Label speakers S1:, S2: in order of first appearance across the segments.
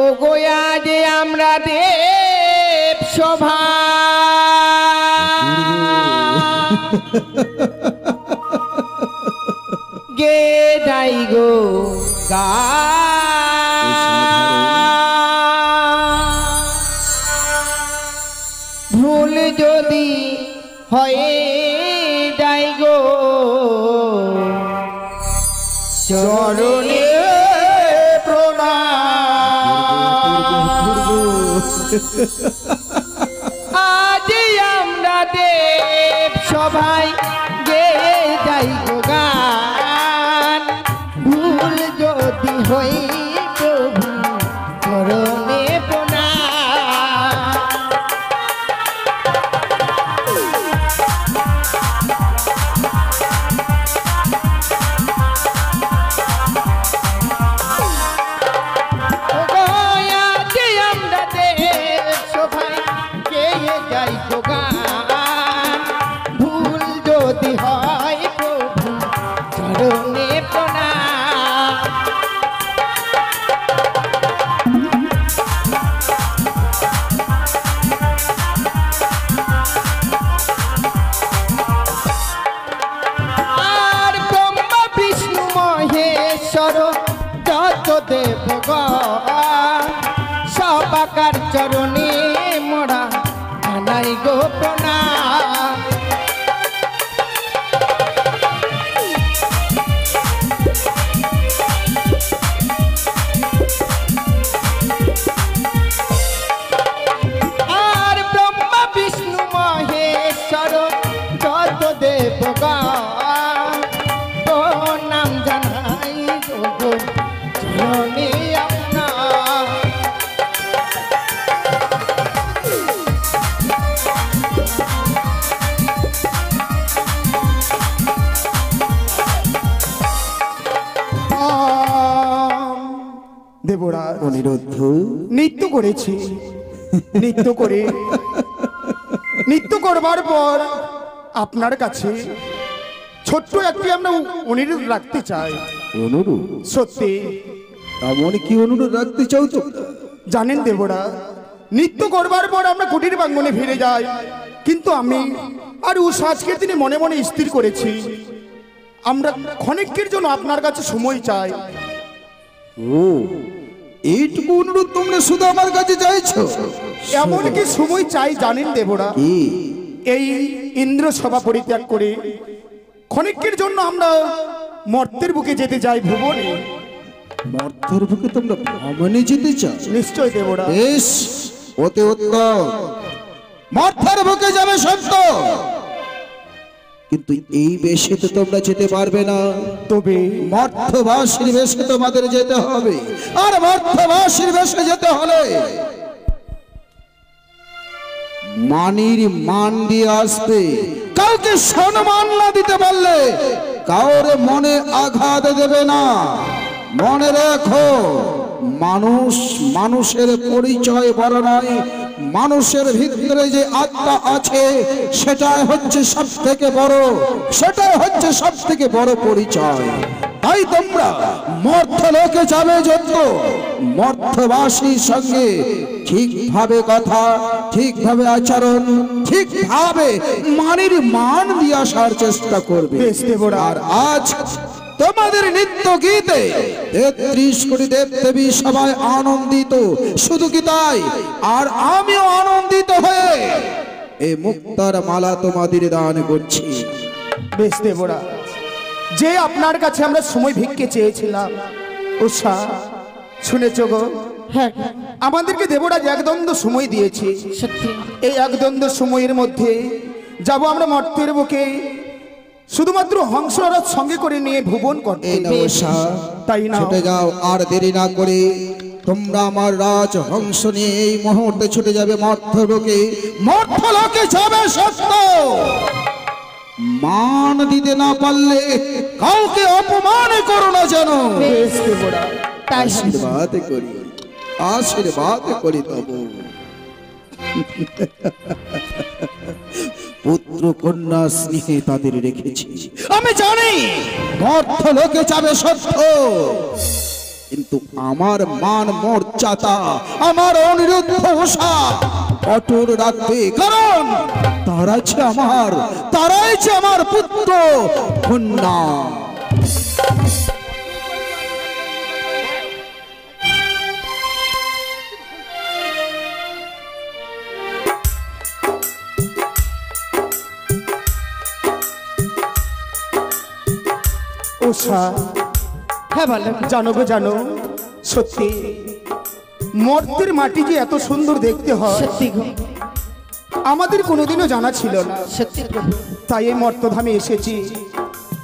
S1: ও গোয়া যে আমরা দেব সভা গে যাই গো গা ভুল যদি হয়ে যাই গো চরণে আজ আমরা দেব সবাই গে যাই গো গান ভুল যদি হই প্রভু চরণে সবাকার চরণে মোরা জানাই গো প্রণাম আর ব্রহ্মা বিষ্ণু মহেশ্বর যত দেবগণ প্রণাম জানাই গো চরণে
S2: দেবরাজ অনিরুদ্ধ নৃত্য করেছি নৃত্য করবার পর আপনার কাছে ছোট্ট একটি আমরা অনুরোধ রাখতে চাই।
S3: অনুরোধ?
S2: সত্যি?
S3: এমন কি অনুরোধ রাখতে চাও তো?
S2: জানেন দেবরাজ, নৃত্য করবার পর আমরা কুটির প্রাঙ্গণে ফিরে যাই, কিন্তু আমি আর আজকের দিনে মনে মনে স্থির করেছি আমরা ক্ষণিকের জন্য আপনার কাছে সময় চাই।
S3: ও, এইটুকু অনুরোধ তোমরা শুধু আমার কাছে চাইছো?
S2: এমন কি সময় চাই জানেন দেবরা, এই ইন্দ্র সভা পরিত্যাগ করে ক্ষণিকের জন্য আমরা মর্তের বুকে যেতে যাই ভুবনে।
S3: মর্তের বুকে তোমরা ভ্রমণে যেতে চাও?
S2: নিশ্চয় দেবরা।
S3: বেশ, অতি উত্তম, মর্তের বুকে যাবে সত্য, কিন্তু এই বেশে তো তোমরা যেতে পারবে না।
S2: তবে
S3: মর্তবাসীর বেশে তোমাদের যেতে হবে, আর মর্তবাসীর বেশে যেতে হলে মানির মান দিয়ে আসবে। কাউকে সম্মান না দিতে পারলে কাউরে মনে আঘাত দেবে না। মনে রেখো, মানুষ মানুষের পরিচয় বড় নয়, মানুষের ভিতরে যে আত্মা আছে সেটাই হচ্ছে সব থেকে বড়, সেটাই হচ্ছে সব থেকে বড় পরিচয়। তাই তোমরা মর্ত্যলোকে যাবে যত মর্ত্যবাসীর সঙ্গে ঠিকভাবে কথা, ঠিকভাবে আচরণ, ঠিকভাবে মানের মান দিয়ে আসার চেষ্টা করবে। আর আজ তোমাদের নৃত্য গীতে ৩৩ কোটি দেব দেবী সবাই আনন্দিত, শুধু কি তাই, আর আমিও আনন্দিত হয়ে এই মুক্তার মালা তোমাদের দান করছি।
S2: বেশ দেবরা, যে আপনার কাছে আমরা সময় ভিক্ষে চেয়েছিলাম, উষা শুনেছ গো?
S1: হ্যাঁ,
S2: আমাদেরকে দেবরাজ একদণ্ড সময় দিয়েছে।
S1: সত্যি
S2: এই একদণ্ড সময়ের মধ্যে যাব আমরা মর্তের বুকে, শুধুমাত্র হংসরাজ সঙ্গে করে নিয়ে ভুবন করতে। তাই না,
S3: ছুটে যাও, আর দেরি না করে তোমরা আমার রাজ হংস নিয়ে এই মুহূর্তে ছুটে যাবে মর্ত্যলোকে। মর্ত্যলোকে যাবে সত্য, মান দিতে না পারলে কাউকে অপমান করো না যেন। আশীর্বাদ করি, আশীর্বাদ করি তবু। পুত্র কন্যা স্নেহে তাদের রেখেছি, আমি জানি মর্ত্যলোকে যাবে সত্য, কিন্তু আমার মান মর্যাদা, আমার অনিরুদ্ধ ভাষা অটুট রাখবে, কারণ তারাই যে আমার পুত্র কন্যা।
S2: উষা,
S1: হ্যাঁ বলো।
S2: জানো গো জানো, সত্যি মর্তের মাটি যে এত সুন্দর দেখতে হয়
S1: সত্যি গো,
S2: আমাদের কোনোদিনও জানা ছিল না।
S1: সত্যি প্রভু।
S2: তাই এই মর্তধামে এসেছি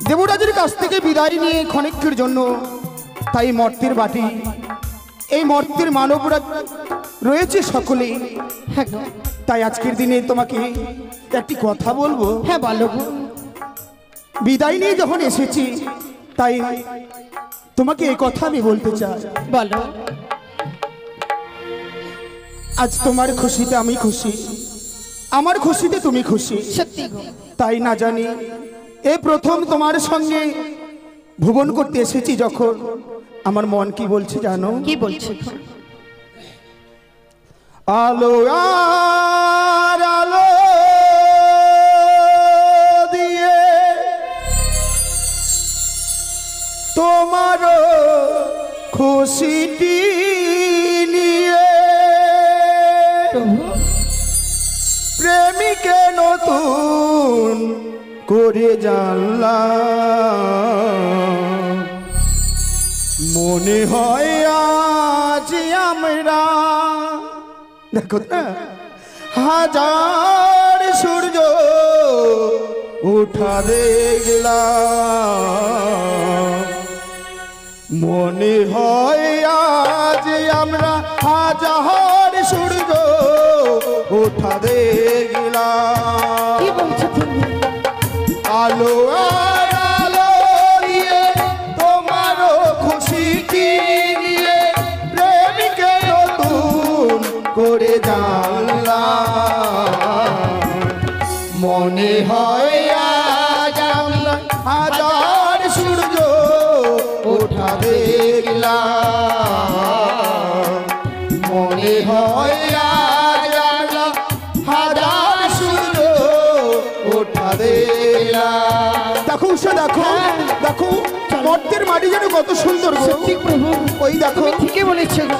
S2: দেবরাজের কাছ থেকে বিদায় নিয়ে ক্ষণিকের জন্য। তাই মর্তের বাটি, এই মর্তের মানবরা রয়েছে সকলেই।
S1: হ্যাঁ গো।
S2: তাই আজকের দিনে তোমাকে একটি কথা বলবো।
S1: হ্যাঁ বলো গো।
S2: বিদায় নিয়ে যখন এসেছি তাই তোমাকে এই কথা আমি বলতে চাই।
S1: বলো।
S2: আজ তোমার খুশিতে আমি খুশি, আমার খুশিতে তুমি খুশি।
S1: সত্যি গো।
S2: তাই না জানি এই প্রথম তোমার সঙ্গে ভুবন করতে এসেছি যখন, আমার মন কি বলছে জানো?
S1: কি বলছে গো?
S2: আলো আর আলো দিয়ে তোমার খুশিটি নিয়ে
S1: প্রভু।
S2: প্রেমিকে নতুন করে জানলাম, মনে হয় আজ আমরা, দেখো না, হাজার সূর্য উঠা দেখলাম, মনে হয় আজ আমরা হাজার সূর্য উঠা দেখলাম।
S1: কি বলছো তুমি?
S2: আলো আর আলো দিয়ে তোমার খুশিটি নিয়ে প্রেমিকে নতুন করে জানলাম, মনে হয় আজ আমরা হাজার সূর্য ওঠা দেখলাম, মনে হয় আজ আমরা হাজার সূর্য ওঠা দেখলাম। দেখো উষা, দেখো দেখো মর্তের মাটি যেন কত সুন্দর গো।
S1: সত্যি প্রভু।
S2: ওই দেখো,
S1: তুমি ঠিকই বলেছো গো।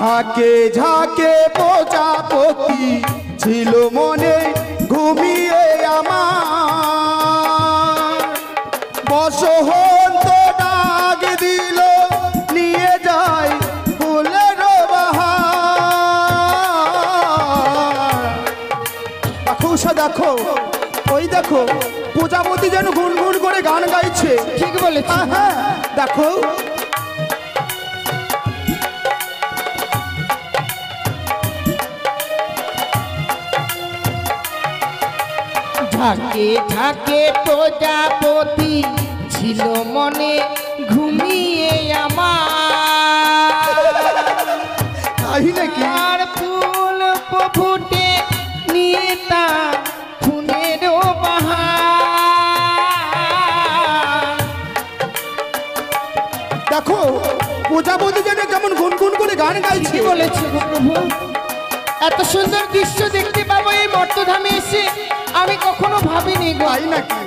S2: ঝাঁকে ঝাঁকে প্রজাপতি ছিল মনে ঘুমিয়ে আমার, বসন্ত ডাক দিল নিয়ে যায় ফুলের বাহার। দেখো উষা, দেখো ওই দেখো প্রজাপতি যেন গুনগুন করে গান গাইছে।
S1: ঠিক বলেছো।
S2: হ্যাঁ দেখো,
S1: ঝাঁকে ঝাঁকে প্রজাপতি ছিল মনে ঘুমিয়ে আমার,
S2: তাই নাকি?
S1: আর ফুল ফুটে নিয়ে তার ফুলের বাহার।
S2: দেখো প্রজাপতি যেন কেমন গুনগুন করে গান গাইছে।
S1: কি বলেছে গো প্রভু? এত সুন্দর দৃশ্য দেখতে পাবো এই মর্তধামে এসে আমি কখনো ভাবিনি গো।
S2: তাই নাকি?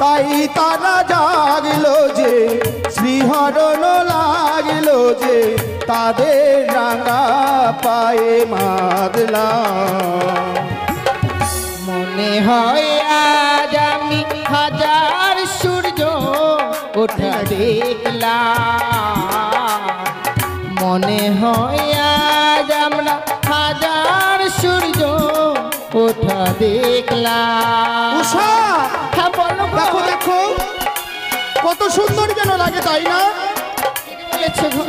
S2: তাই তারা জাগলো যে, শ্রীহরণ লাগলো যে, তাদের রাঙা পায়ে মাদলাম,
S1: মনে হয় আজ আমি হাজার সূর্য ওঠা দেখলাম, মনে হয় আজ আমরা হাজার সূর্য ওঠা দেখলাম।
S2: উষা,
S1: হ্যাঁ বলো গো।
S2: দেখো দেখো কত সুন্দর যেন লাগে, তাই না?
S1: ঠিকই বলেছো গো।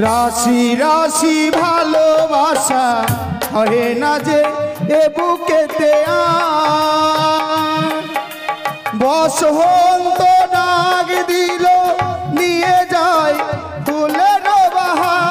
S2: রাশি রাশি ভালোবাসা হয় না যে এ বুকেতে বসন্ত ডাক দিল নিয়ে যায় ফুলের বাহার।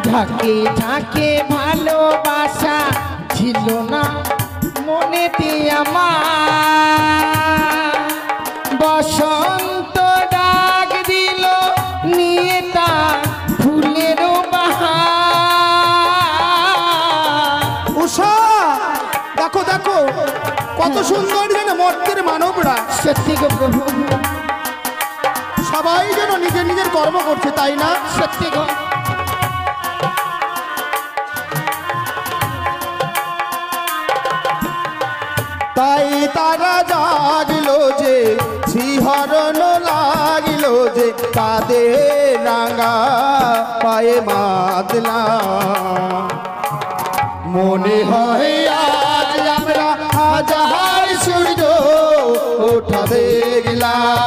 S1: ঝাঁকে ঝাঁকে ভালোবাসা ছিল না মনেতে আমার, বসন্ত ডাক দিল নিয়ে তার ফুলের বাহার।
S2: উষা, দেখো দেখো কত সুন্দর যেন মর্তের মানবরা,
S1: সত্যি গো প্রভু,
S2: সবাই যেন নিজের নিজের কর্ম করছে, তাই না?
S1: সত্যি গো।
S2: তাই তারা জাগলো যে, শিহরণ লাগিল যে, তাদের রাঙা পায়ে মাতলা। মনে হয় আজ আমরা হাজার সূর্য ওঠা দেখলাম।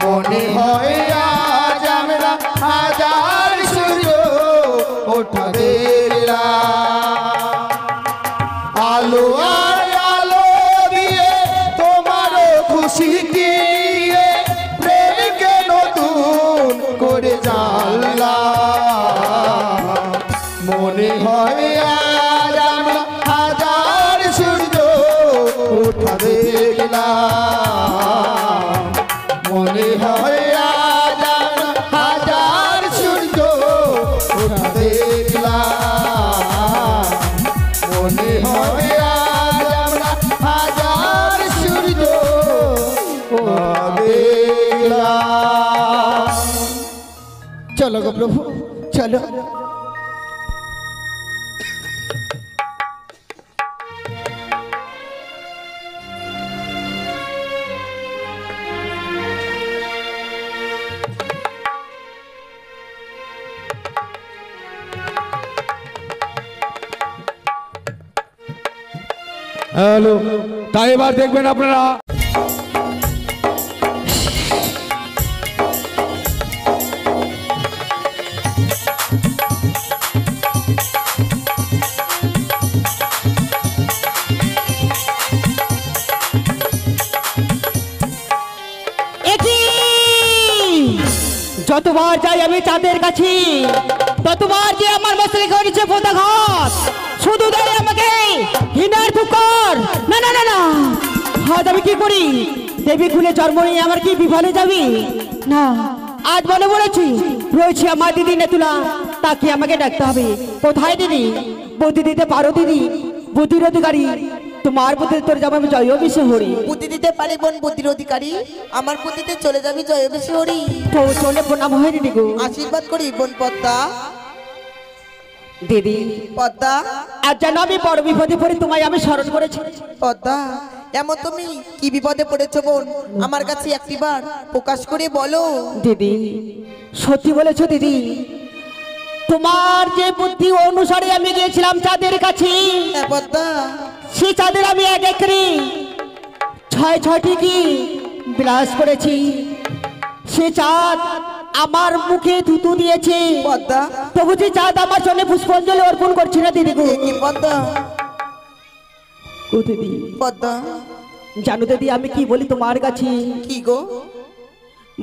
S2: মনে হয় আজ আমরা হাজার সূর্য ওঠা দেখলাম। আলো আর আলো দিয়ে তোমার খুশি দিয়ে প্রেমকে নতুন করে জানলাম। মনে হয় আজ আমরা হাজার সূর্য ওঠা দেখলাম। মনে হয় আজ আমরা হাজার সূর্য ওঠা দেখলাম। মনে হয় আজ আমরা হাজার সূর্য দেখলাম।
S1: চলো গো প্রভু, চলো।
S3: হ্যালো, তাই এবার দেখবেন আপনারা
S4: যতবার যাই আমি চাঁদের কাছে, ততবার যে আমার মস্তকে করেছে পদাঘাত। শুধু দেয় আমাকে হিনার ফুকর। না না না না, আজ আমি কি করি? দেবী খুলে জন্ম নিয়ে আমার কি বিফলে যাবি? না, আজ মনে পড়েছি রয়েছে আমার দিদি নেতুলা, তাকে আমাকে ডাকতে হবে। কোথায় দিদি? বুদ্ধি দিতে পারো দিদি? বুদ্ধির অধিকারী তোমার বুদ্ধি তোর যাবো আমি জয় বেশি হরি।
S5: বুদ্ধি দিতে পারি বোন বুদ্ধির অধিকারী, আমার বুদ্ধিতে চলে যাবি জয় বেশি হরি।
S4: তো চলে প্রণাম হয় দিদি গো।
S5: আশীর্বাদ করি বোন পদ্মা।
S4: দিদি
S5: পদ্মা,
S4: আজ যেন আমি বড় বিপদে পড়ে তোমায় আমি স্মরণ করেছি।
S5: পদ্মা, এমন তুমি কি বিপদে পড়েছো বোন? আমার কাছে একটিবার প্রকাশ করে বলো।
S4: দিদি সত্যি বলেছো দিদি, তোমার যে বুদ্ধি অনুসারে আমি গিয়েছিলাম চাঁদের কাছে,
S5: হ্যাঁ পদ্মা,
S4: সেই চাঁদের আমি এক একরে ছয়টি কি বিলাস করেছি। সে চাঁদ আমার মুখে থুতু দিয়েছে,
S5: পদ্মা,
S4: তবু যে চাঁদ আমার জন্য পুষ্পাঞ্জলি অর্পণ করছে না দিদি গো।
S5: এ কি পদ্মা?
S4: ও দিদি
S5: পদ্মা,
S4: জানো দিদি আমি কি বলি তোমার কাছে?
S5: কি গো?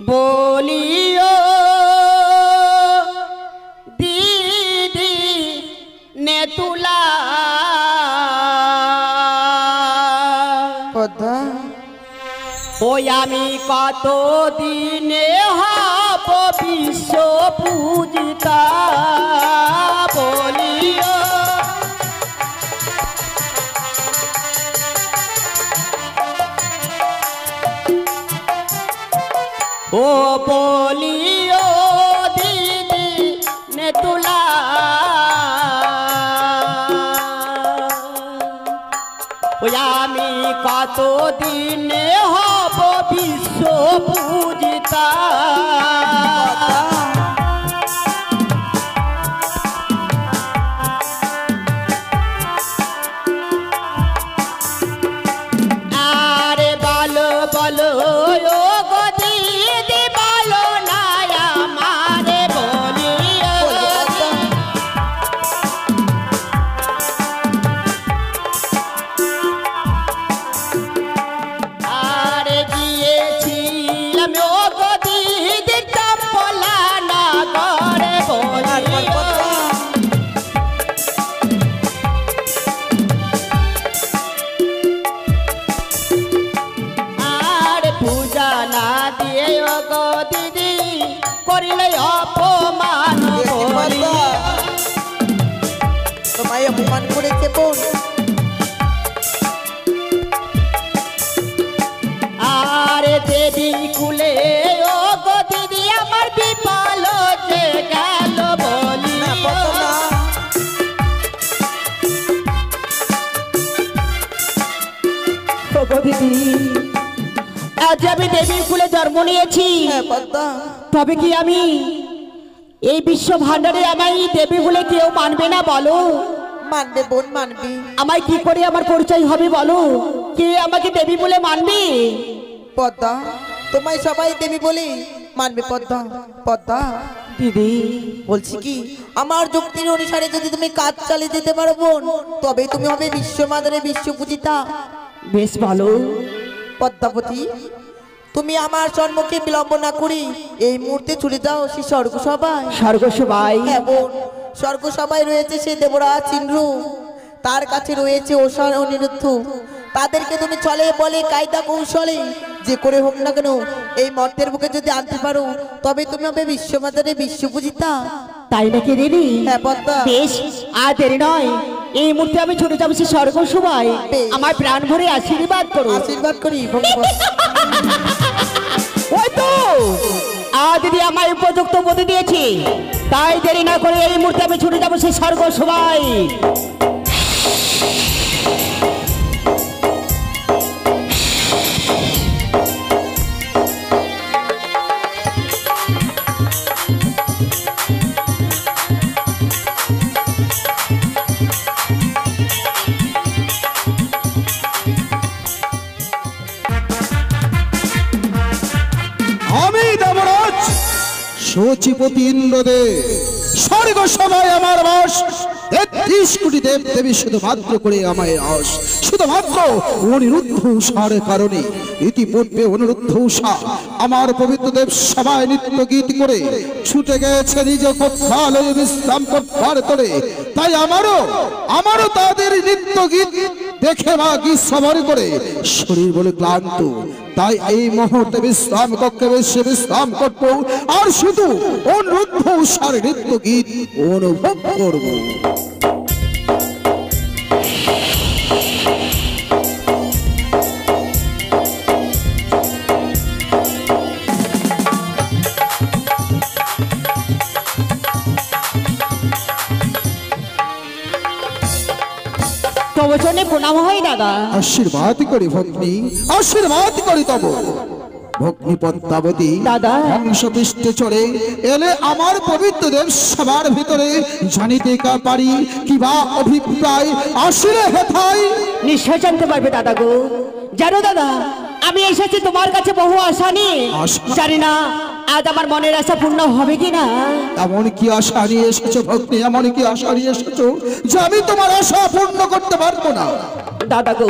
S4: বলিও দিদি
S1: তুলা
S5: পদ্মা
S1: ওই আমি কত দিনে হব বিশ্ব পূজিতা বলিও ও বলিও দিদি নে তুলা ওই আমি কত দিনে হব বিশ্ব পূজিতা আরে বলো বলো ও গো দিদি বলো না আমারে বলিও আরে গিয়েছিলাম ও গো দিদি চম্পলা না করে বলিও আর পূজা না দিয়ে ও গো দিদি করিলে অপমান বলিও
S5: তোমায় অপমান করেছে বোন
S1: আরে দেবী কুলে ও গো দিদি আমার বিপাল যে গেল বলি
S5: না পদ্মা
S4: ও গো দিদি, আজ আমি দেবীর কুলে জন্ম নিয়েছি,
S5: হ্যাঁ পদ্মা
S4: তবে কি আমি এই বিশ্ব ভান্ডারে আমায় দেবী বলে কেউ মানবে না বলো?
S5: মানবে বোন মানবি
S4: আমায় কি করে আমার পরিচয় হবে বলো? কে আমাকে দেবী বলে মানবে?
S5: পদ্মা তোমায় সবাই দেবী বলি মানবে পদ্মা পদ্মা
S4: দিদি
S5: বলছি কি আমার যুক্তির অনুসারে যদি তুমি কাজ চালিয়ে যেতে পারো বোন তবেই তুমি হবে বিশ্বমাদারে বিশ্ব পূজিতা
S4: বেশ ভালো।
S5: পদ্মাবতী তুমি আমার সম্মুখে বিলম্ব না করি এই মুহূর্তে চলে যাও সেই স্বর্গ সভায়
S4: স্বর্গ সবাই
S5: হ্যাঁ বোন স্বর্গ সভায় রয়েছে সেই দেবরাজ ইন্দ্র তার কাছে রয়েছে ওষার অনিরুদ্ধ তাদেরকে তুমি চলে বলে কায়দা কৌশলে যে করে হোক না কেন এই মর্তের বুকে যদি আনতে পারো তবে তুমি হবে বিশ্বমাতারে বিশ্ব পূজিতা
S4: তাই নাকি দিদি?
S5: হ্যাঁ পদ্মা
S4: বেশ, আর দেরি নয়, এই মুহূর্তে আমি ছুটে যাবো সেই স্বর্গ সভায়।
S5: বেশ।
S4: আমার প্রাণ ভরে আশীর্বাদ করো।
S5: আশীর্বাদ করি ভগবান
S4: ওই তো দিদি আমায় উপযুক্ত বুদ্ধি দিয়েছি, তাই দেরি না করে এই মুহূর্তে আমি ছুটে যাবো সেই স্বর্গ সভায়।
S3: আমি দেবরাজ সচিপতি ইন্দ্রদেব স্বর্গ সভায় আমার বাস ৩৩ কোটি দেব দেবী শুধুমাত্র করে আমায় আস শুধুমাত্র অনিরুদ্ধ উষার কারণে ইতিপূর্বে অনিরুদ্ধ উষা আমার পবিত্র দেব সভায় নৃত্য গীত করে ছুটে গেছে নিজ কক্ষালয়ে বিশ্রাম করবার করে তাই আমারও তাদের নৃত্য গীত দেখে বা গীত শ্রবণ করে শরীর বলে ক্লান্ত তাই এই মুহূর্তে বিশ্রাম কক্ষে বসে বিশ্রাম করব আর শুধু অনিরুদ্ধ উষার নৃত্য গীত অনুভব করব।
S4: তব জন্য প্রণাম হয় দাদা।
S3: আশীর্বাদ করি ভগ্নী আশীর্বাদ করি তব ভগ্নী পদ্মাবতী
S4: দাদা।
S3: হংস পৃষ্ঠে চড়ে এলে আমার পবিত্র দেব সবার ভিতরে জানিতে পারি কিবা অভিপ্রায় আসিলে হেথায়
S4: নিশ্চয় জানতে পারবে দাদা গো। জানো দাদা, আমি এসেছি তোমার কাছে বহু আশা নিয়ে,
S3: আশা?
S4: জানি না আজ আমার মনের আশা পূর্ণ হবে কিনা।
S3: এমন কি আশা নিয়ে এসেছো ভগ্নী এমন কি আশা নিয়ে এসেছো যে আমি তোমার আশা পূর্ণ করতে পারবো না?
S4: দাদা গো,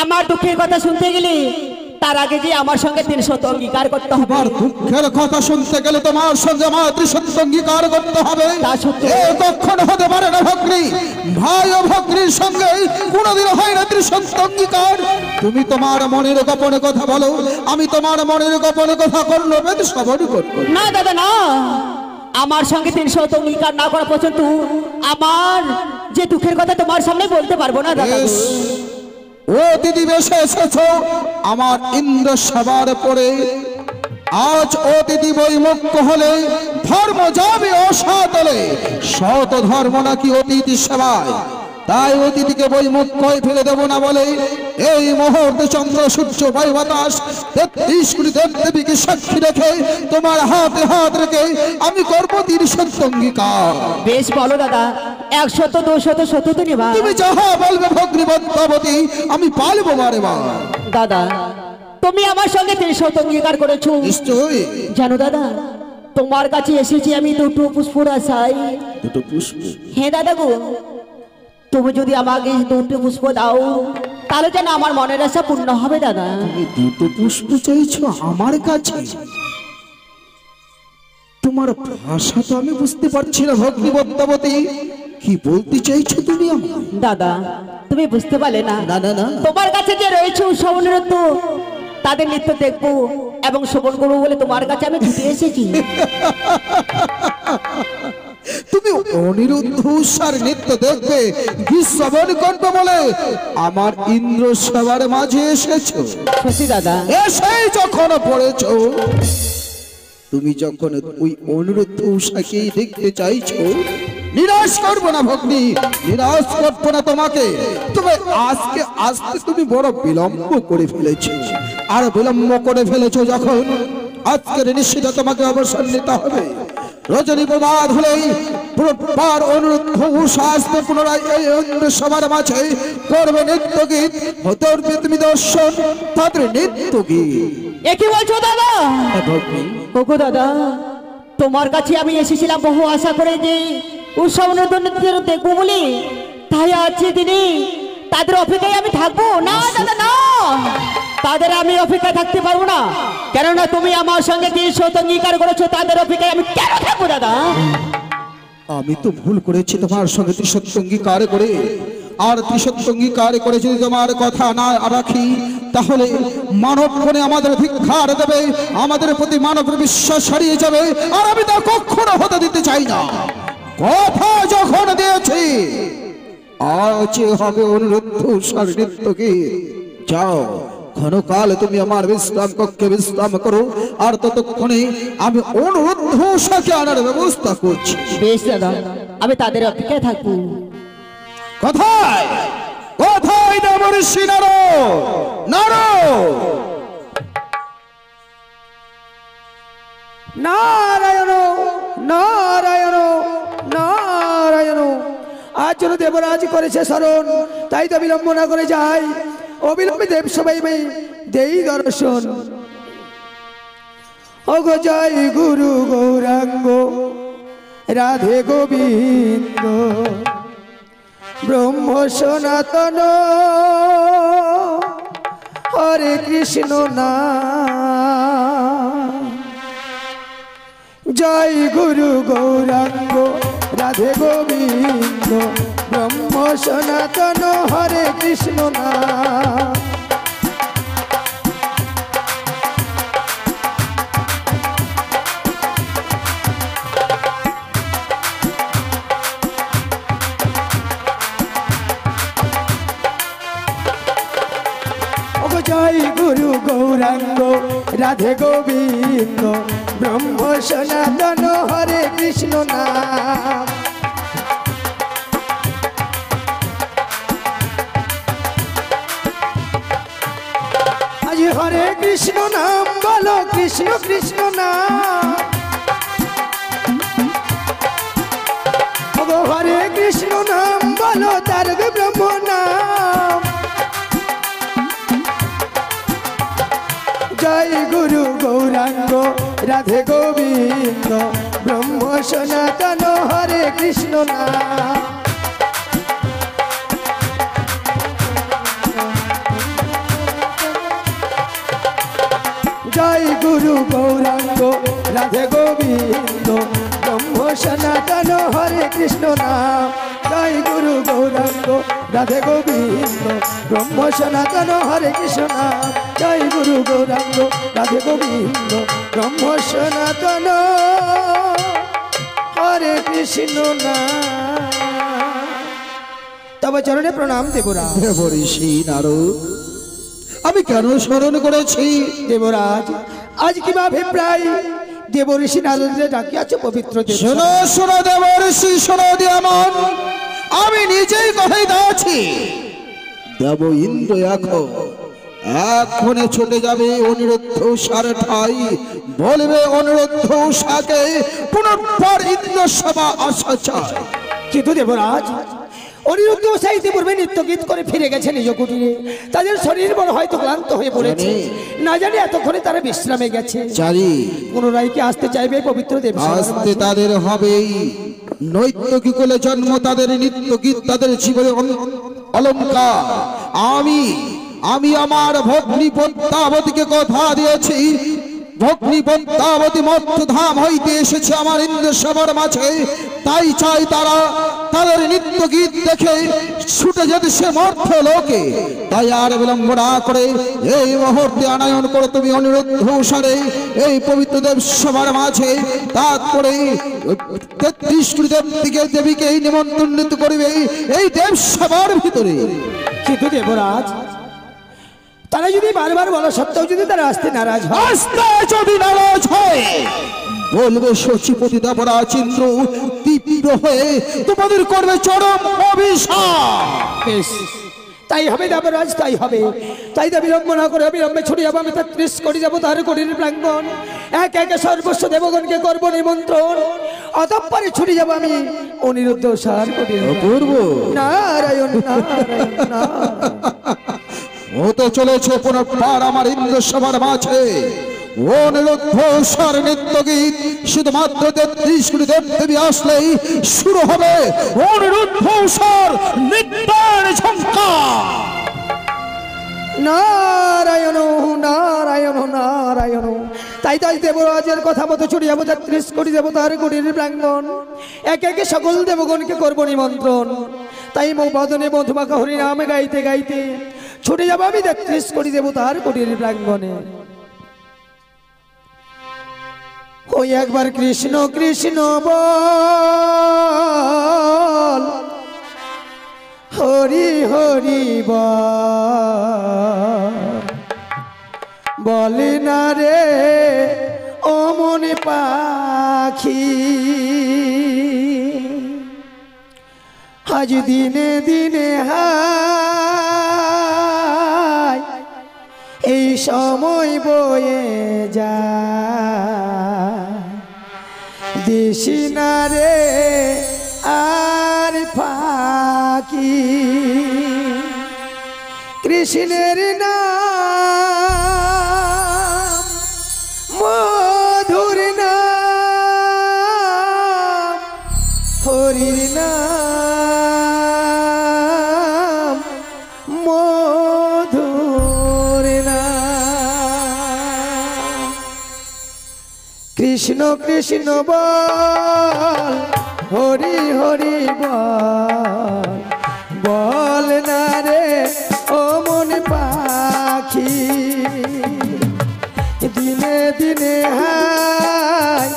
S4: আমার দুঃখের কথা শুনতে গেলে তার আগে যে আমার সঙ্গে 300 অঙ্গীকার করতে হবে।
S3: আমার দুঃখের কথা শুনতে গেলে তোমার সঙ্গে আমার 300 অঙ্গীকার করতে হবে।
S4: তা সত্য।
S3: এ কখনো হতে পারে না ভগ্নী। ভাই ও ভগ্নীর সঙ্গে কোনোদিন হয় না 300 অঙ্গীকার। তুমি তোমার মনের গোপনে কথা বলো, আমি তোমার মনের গোপনে কথা কর্ণবেদ শ্রবণ করব।
S4: না দাদা না, আমার সঙ্গে 300 অঙ্গীকার না করা পর্যন্ত আমার যে দুঃখের কথা তোমার সামনে বলতে পারবো না দাদা।
S3: বেশ, ও দিদি বেশে এসেছো আমার ইন্দ্র সবার পরে। আজ ও দিদি বৈমুখ হলে ধর্ম যাবে অসতলে, সত ধর্ম নাকি অতিথি সেবায়। তাই অতিথিকে বৈমুখ হয়ে ফেলে দেবো না বলে এই মুহূর্তে চন্দ্র সূর্য বায়ু বাতাস 33 কোটি দেব দেবীকে সাক্ষী রেখে তোমার হাতে হাত রেখে আমি করব 300 অঙ্গীকার।
S4: বেশ বলো দাদা, 100 200 শত তো নিবা।
S3: তুমি যাহা বলবে ভগ্নী পদ্মাবতী আমি পালবো বারে বার।
S4: দাদা তুমি আমার সঙ্গে 300 অঙ্গীকার করেছো।
S3: নিশ্চয়ই।
S4: জানো দাদা, তোমার কাছে এসেছি আমি দুটো পুষ্পর আশায়।
S3: দুটো পুষ্প?
S4: হ্যাঁ দাদা গো, তুমি যদি আমাকে দুটো পুষ্প দাও তাহলে যেন আমার মনের আশা পূর্ণ হবে দাদা।
S3: তুমি দুটো পুষ্প চাইছো আমার কাছে? তোমার ভাষা তো আমি বুঝতে পারছি না ভগ্নী পদ্মাবতী, কি বলতে চাইছো তুমি আমার?
S4: দাদা তুমি বুঝতে পারলে না?
S3: না না না,
S4: তোমার কাছে যে রয়েছে উৎসব নৃত্য, তাদের নৃত্য দেখবো এবং শ্রবণ করবো বলে তোমার কাছে আমি ছুটে এসেছি।
S3: তুমি অনিরুদ্ধ উষার নৃত্য দেখবে, শ্রবণ করবে বলে আমার ইন্দ্র সবার মাঝে এসেছো।
S4: সত্যি দাদা?
S3: এসেই যখন পড়েছো, তুমি যখন ওই অনিরুদ্ধ উষাকেই দেখতে চাইছো, নিরাশ করবো না ভগ্নী, নিরাশ করবো না তোমাকে। তবে আজকে আসতে তুমি বড় বিলম্ব করে ফেলেছো। আর বিলম্ব করে ফেলেছো যখন, আজকের নিশ্চিত তোমাকে অবসর নিতে হবে। রজনী প্রবাদ হলেই পুনর্বার অনুরুদ্ধ উষা আসতে পুনরায় এই অন্য সবার মাঝে করবে নৃত্য গীত, হতর্বে তুমি দর্শন তাদের নৃত্য গীত।
S4: একই বলছো দাদা? ওগো দাদা, তোমার কাছে আমি এসেছিলাম বহু আশা করে যে উৎসব নৃত্য দেখবো বলে, তাই আজকে দিনে তাদের অপেক্ষায় আমি থাকবো না দাদা না, তাদের আমি অপেক্ষায় থাকতে পারবো না। কেননা তুমি আমার সঙ্গে 300 অঙ্গীকার করেছো, তাদের অপেক্ষায় আমি কেন থাকবো দাদা?
S3: আমি তো ভুল করেছি তোমার সঙ্গে 300 অঙ্গীকার করে। আর 300 অঙ্গীকার করে যদি তোমার কথা না রাখি, তাহলে মানব মনে আমাদের ধিক্কার দেবে, আমাদের প্রতি মানবের বিশ্বাস হারিয়ে যাবে। আর আমি তা কখনো হতে দিতে চাই না। কথা যখন দিয়েছি, আজ হবে অনুরুদ্ধ উষার নৃত্য গীত। যাও, ক্ষণকাল তুমি আমার বিশ্রাম কক্ষে বিশ্রাম করো, আর ততক্ষণে আমি অনুরুদ্ধ উষাকে আনার ব্যবস্থা করছি।
S4: বেশ দাদা, আমি তাদের অপেক্ষায় থাকবো।
S3: কোথায় কোথায় দেবঋষি নারদ?
S6: নারায়ণ নারায়ণ নারায়ণ। আজ যেন দেবরাজ করেছে স্মরণ, তাই তো বিলম্ব না করে যাই, অবিলম্বে দেব সবাই দেই দর্শন। ওগো জয় গুরু গৌরাঙ্গ রাধে গোবিন্দ, ব্রহ্ম সনাতন হরে কৃষ্ণ নাম। জয় গুরু গৌরাঙ্গ রাধে গোবিন্দ, ব্রহ্ম সনাতন হরে কৃষ্ণ নাম। জয় গুরু গৌরাঙ্গ রাধে গোবিন্দ, ব্রহ্ম সনাতন হরে কৃষ্ণ নাম। আজ হরে কৃষ্ণ নাম বলো, কৃষ্ণ কৃষ্ণ নাম। হরে কৃষ্ণ নাম বলো, তার ব্রহ্ম নাম। জয় গুরু গৌরাঙ্গ রাধে গোবিন্দ, ব্রহ্ম সনাতন হরে কৃষ্ণ নাম। রাধে গোবিন্দ ব্রহ্ম সনাতন হরে কৃষ্ণ নাম জয় গুরু গৌরাঙ্গ রাধে গোবিন্দ ব্রহ্ম সনাতন হরে কৃষ্ণ নাম জয় গুরু গৌরাঙ্গ রাধে গোবিন্দ ব্রহ্ম সনাতন হরে কৃষ্ণ নাম। তবে চরণে প্রণাম দেবরাজ।
S3: দেবঋষি নারদ, আমি কেন স্মরণ করেছি?
S6: দেবরাজ, আজ কিভাবে প্রায় দেবঋষি নারদকে ডাকিয়াছ পবিত্র দেব।
S3: শোনো শোনো দেবঋষি, শোনো দিয়ামন, আমি নিজেই কথাই দাঁড়াচ্ছি। দেব ইন্দ্র এখনে ছুটে যাবে অনিরুদ্ধ উষার ঠাই, বলবে অনিরুদ্ধ উষাকে পুনর্বার ইন্দ্র সভা আসা চায়।
S6: কিন্তু দেবরাজ, অনিরুদ্ধ উষা ইতিপূর্বে নৃত্য গীত করে ফিরে গেছে নিজ কুটিরে। তাদের শরীর বড় হয়তো ক্লান্ত হয়ে পড়েছে, না জানি এতক্ষণে তারা বিশ্রামে গেছে।
S3: জানি
S6: পুনরায় কি আসতে চাইবে পবিত্র দেব?
S3: আসতে তাদের হবেই। নৈত্যকী কোলে জন্ম তাদের, নিত্য গীত তাদের জীবনে অলঙ্কার। আমি আমার ভগ্নী পদ্মাবতীকে কথা দিয়েছি, ভগ্নী পদ্মাবতী মধ্যধাম হইতে এসেছে আমার ইন্দ্র সভার মাঝে। তাই চাই তারা তাদের নিত্য গীত দেখে ছুটে যেতে সে মর্থ লোকে। তাই আর বিলম্ব না করে এই মুহূর্তে আনয়ন করো তুমি অনিরুদ্ধ উষারে এই পবিত্র দেব সভার মাঝে। তারপরে 33 কোটি দেবীকে নিমন্ত্রণিত করিবে এই দেব সভার ভিতরে।
S6: কিন্তু দেবরাজ, তারা যদি বারবার বলা সত্ত্বেও যদি তারা আসতে নারাজ হয়,
S3: আসতে যদি নারাজ হয়, বলবে সচিপতি দেবরাজ ইন্দ্র তীব্র হয়ে তোমাদের করবে চরম অভিশাপ।
S6: বেশ, তাই হবে দেবরাজ, তাই হবে। তাই তো বিলম্ব না করে অবিলম্বে ছুটে যাবো আমি 33 কোটি যাবো তার কোটির প্রাঙ্গণ। এক একে সর্বস্ব দেবগণকে করব নিমন্ত্রণ। অতঃপরে ছুটে যাবো আমি অনিরুদ্ধ উষার কোটির।
S3: পূর্ব
S6: নারায়ণ নারায়ণ নারায়ণ।
S3: হতে চলেছে পুনর্বার আমার ইন্দ্র সভার মাঝে অনিরুদ্ধ উষার নিত্য গীত। শুধুমাত্র 33 কোটি দেবদেবী আসলেই শুরু হবে অনিরুদ্ধ উষার নিত্যার ঝঙ্কার।
S6: নারায়ণ নারায়ণ নারায়ণ। তাই তাই দেবরাজের কথা মতো ছুটে যাবো 33 কোটি দেবতার কোটির প্রাঙ্গণ। একে একে সকল দেবগণকে করবো নিমন্ত্রণ। তাই বদনে মধুমাখা হরিনামে গাইতে গাইতে ছুটে যাবো আমি 33 কোটি দেবতার কোটির প্রাঙ্গণে। ওই একবার কৃষ্ণ কৃষ্ণ বল, হরি হরি বলে না রে ও মনে পাখি। আজ দিনে দিনে হায় এই সময় বয়ে যায়, দিশি না রে আর ফাঁকি। কৃষ্ণের নাম মধুর নাম, হরির নাম মধুর নাম। কৃষ্ণ কৃষ্ণ বল, হরি হরি বল না রে ও মন পাখি। দিনে দিনে হায়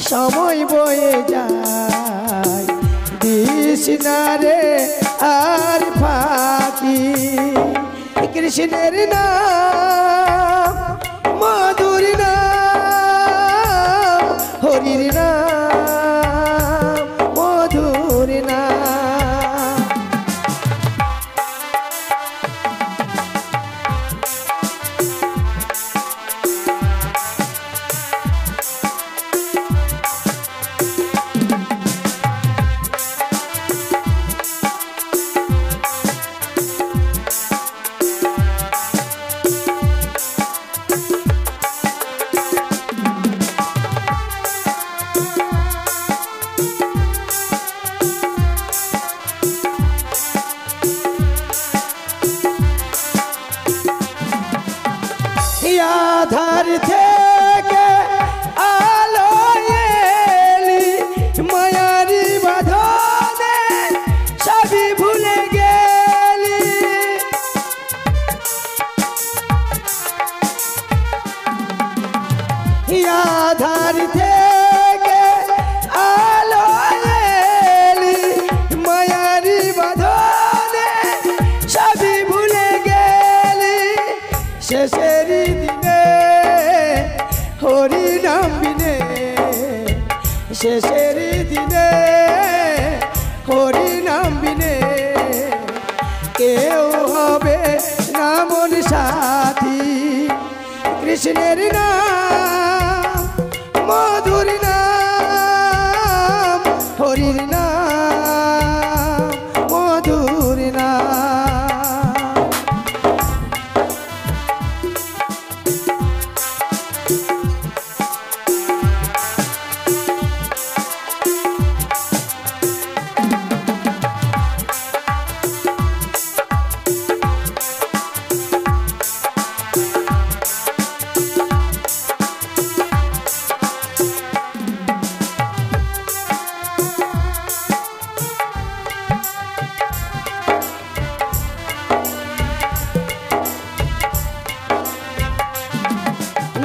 S6: সময় বয়ে যায়, দিস না রে আর ফাঁকি। কৃষ্ণের নাম মধুর নাম, হরির নাম মধুর নাম। নাম বিনে কেউ হবে না মন সাথী। কৃষ্ণের নাম মধুর নাম, হরির নাম মধুর নাম।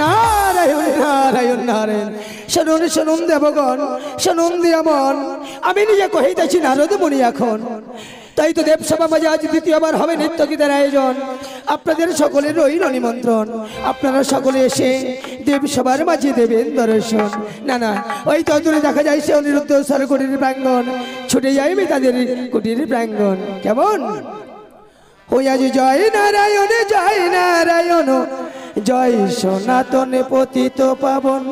S6: নারায়ণ নারায়ণ নারায়ণ। শুনুন শুনুন দেবগণ, শুনুন দিয়ামন, আমি নিজে কহিতেছি নারদ মুনি এখন। তাই তো দেবসভা মাঝে আজ দ্বিতীয়বার হবে নৃত্য গীতের আয়োজন। আপনাদের সকলের রইল নিমন্ত্রণ, আপনারা সকলে এসে দেবসভার মাঝে দেবেন দর্শন। না না, ওই তো দূরে দেখা যায় সে অনিরুদ্ধ সরকুটির প্রাঙ্গণ, ছুটে যাইবে তাদের কুটির প্রাঙ্গণ। কেমন ওই আজ জয় নারায়ণ জয় নারায়ণ, জয় সনাতন পতিত পাবন,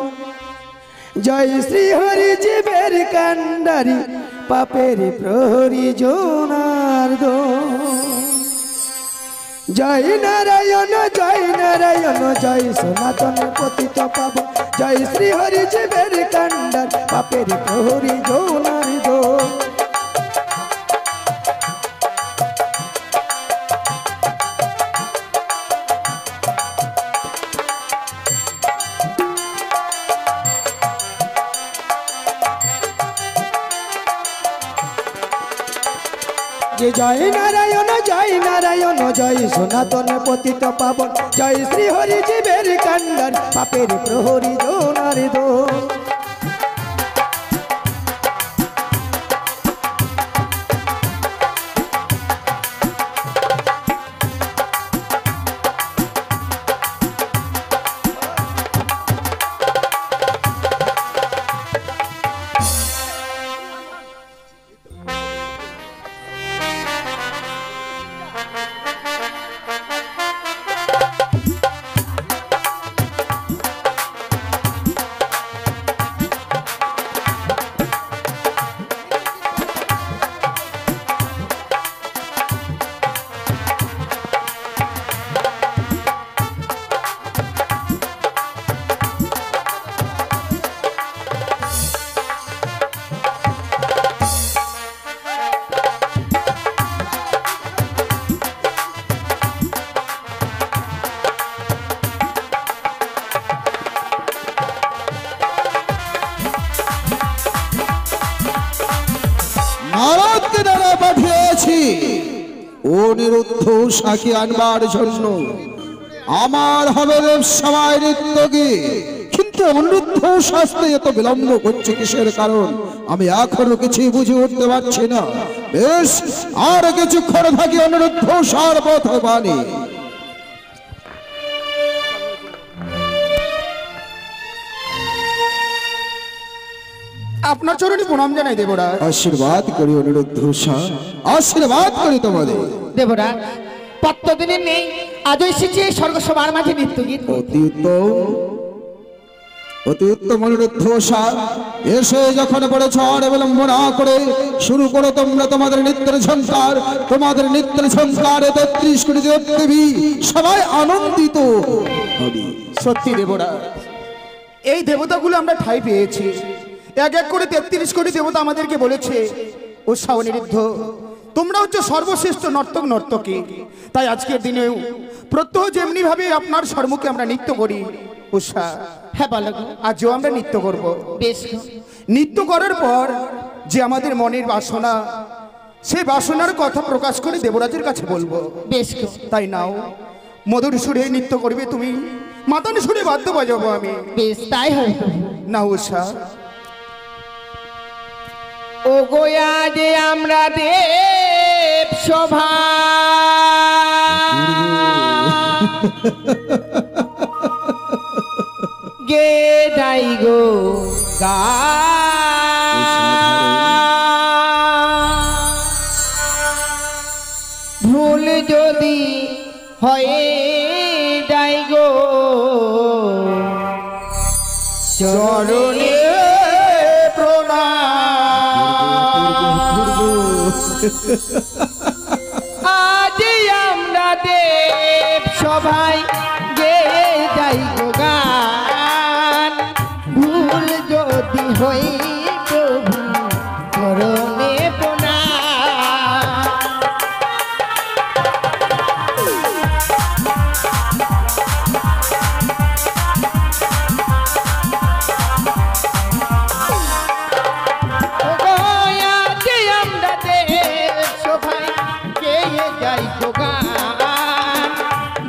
S6: জয় শ্রী হরি জীবের কান্ডারি, পাপের প্রহরী জনার্দন। জয় নারায়ণ জয় নারায়ণ, জয় সনাতন পতিত পাবন, জয় শ্রী হরি জীবের কান্ডার, পাপের প্রহরী জনার্দন। জয় নারায়ণ জয় নারায়ণ, জয় সনাতন পতিত পাবন, জয় শ্রী হরি জীবের কান্ডার, পাপের প্রহরী জনার্দন।
S3: নারদকে দ্বারা পাঠিয়েছি অনিরুদ্ধ উষাকে আনবার জন্য। আমার হবে দেবসভায় নৃত্য গীত, কিন্তু অনিরুদ্ধ উষা আসতে এত বিলম্ব করছে কিসের কারণ আমি এখনো কিছুই বুঝে উঠতে পারছি না। বেশ, আর কিছুক্ষণ থাকি অনিরুদ্ধ উষার পথ বাণী।
S2: আপনার চরণে প্রণাম জানাই দেবরাজ।
S3: আশীর্বাদ করি অনিরুদ্ধ উষা, আশীর্বাদ করি তোমাদের।
S1: দেবরাজ, পত্তদিনের নেই, আজও এসেছে স্বর্গসভার মাঝে নৃত্য গীত।
S3: অতি উত্তম, অতি উত্তম অনিরুদ্ধ উষা। এসে যখন পড়েছ আর বিলম্ব না করে শুরু করো তোমরা তোমাদের নৃত্যের ঝঙ্কার। তোমাদের নৃত্যের ঝঙ্কারে 33 কোটি দেবদেবী সবাই আনন্দিত হবে।
S2: সত্যি দেবরাজ, এই দেবতাগুলো আমরা ঠাঁই পেয়েছি। এক এক করে 33 কোটি দেবতা আমাদেরকে বলেছে, উষা অনিরুদ্ধ তোমরা হচ্ছে সর্বশ্রেষ্ঠ নর্তক নর্তকী। তাই আজকের দিনেও প্রত্যহ যেমনি ভাবে আপনার সম্মুখে আমরা নৃত্য করি, উষা
S1: হ্যাঁ বলো।
S2: আজও আমরা নৃত্য করব।
S1: বেশ,
S2: নৃত্য করার পর যে আমাদের মনের বাসনা, সেই বাসনার কথা প্রকাশ করে দেবরাজের কাছে বলবো।
S1: বেশ,
S2: তাই নাও, মধুর সুরে নৃত্য করবে তুমি, মাতান সুরে বাদ্য বাজাবো আমি।
S1: বেশ তাই হয়।
S2: না উষা,
S1: ও গোয়া যে আমরা দেব সভা গে যাই গো গা ভুল যদি হয়ে যায় গো চরণে আজ আমরা দেব সবাই গেয়ে যাই গো গান ভুল যদি হই প্রভু চরণে প্রণাম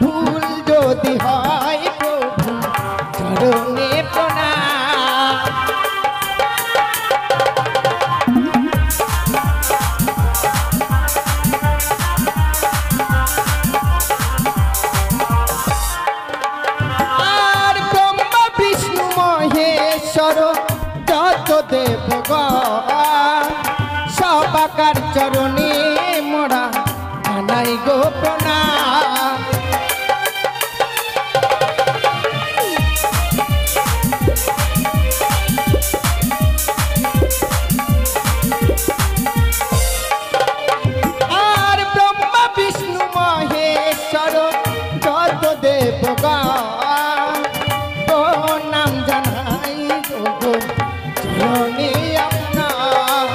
S1: ভুল যদি হয় প্রভু চরণে প্রণাম আর ব্রহ্মা বিষ্ণু মহেশ্বর যত দেবগণ সবাকার চরণে মোরা জানাই গো প্রণাম আর ব্রহ্মা বিষ্ণু মহেশ্বর যত দেবগণ প্রণাম জানাই গো চরণে আপনার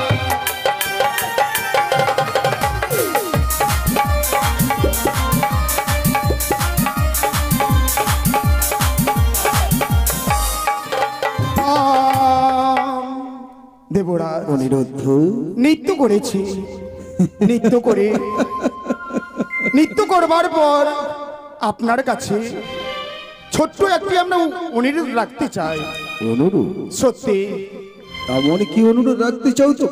S2: দেবরাজ
S3: অনিরুদ্ধ
S2: নৃত্য করেছি নৃত্য করবার পর আপনার কাছে ছোট্ট একটি আমরা অনুরোধ রাখতে চাই।
S3: অনুরোধ?
S2: সত্যি
S3: এমন কি অনুরোধ রাখতে চাও তো?